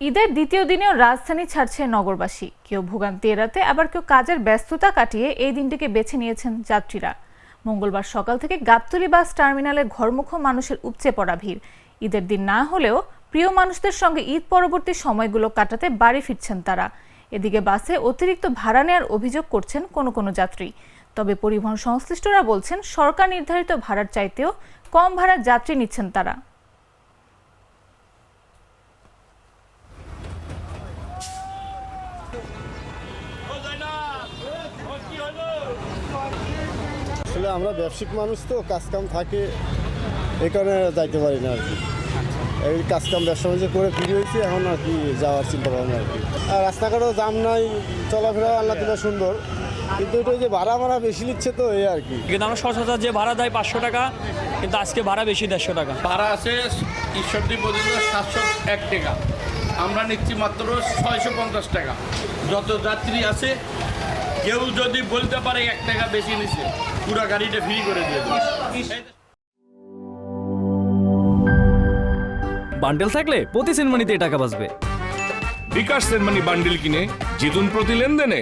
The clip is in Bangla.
ঈদের দ্বিতীয় দিনেও রাজধানী ছাড়ছে নগরবাসী। কেউ ভোগান্তি এড়াতে, আবার কেউ কাজের ব্যস্ততা কাটিয়ে এই দিনটিকে বেছে নিয়েছেন যাত্রীরা। মঙ্গলবার সকাল থেকে গাবতলী বাস টার্মিনালে ঘরমুখো মানুষের উপচে পড়া ভিড়। ঈদের দিন না হলেও প্রিয় মানুষদের সঙ্গে ঈদ পরবর্তী সময়গুলো কাটাতে বাড়ি ফিরছেন তারা। এদিকে বাসে অতিরিক্ত ভাড়া নেওয়ার অভিযোগ করছেন কোনো যাত্রী। তবে পরিবহন সংশ্লিষ্টরা বলছেন, সরকার নির্ধারিত ভাড়ার চাইতেও কম ভাড়ার যাত্রী নিচ্ছেন তারা। আসলে আমরা ব্যবসায়িক মানুষ তো, কাজকাম থাকে, এই কারণে যাইতে পারি না আর কি। এই কাজকাম ব্যবসা বাণিজ্য করে ফিরে হয়েছি, এখন আর কি যাওয়ার চিন্তা ভাবনা আর কি। আর রাস্তাঘাটেও জাম নাই, চলাফেরা আল্লাহ দিলে সুন্দর, কিন্তু এটা যে ভাড়া বেশি নিচ্ছে তো, এই আর কি। কিন্তু আমরা সচরাচর যে ভাড়া দেয় 500 টাকা, কিন্তু আজকে ভাড়া বেশি 150 টাকা। ভাড়া আছে ঈশ্বরদী পর্যন্ত 701 টাকা, আমরা নিচ্ছি মাত্র 650 টাকা। যত যাত্রী আছে কেউ যদি বলতে পারে 1 টাকা বেশি নিচ্ছে, পুরো গাড়িটা ফ্রি করে দিয়ে দেবে। বান্ডেল থাকলে প্রতি সেনমানিতে টাকা বাঁচবে। বিকাশ সেনমানি বান্ডিল কিনে জিতুন প্রতি লেনদেনে।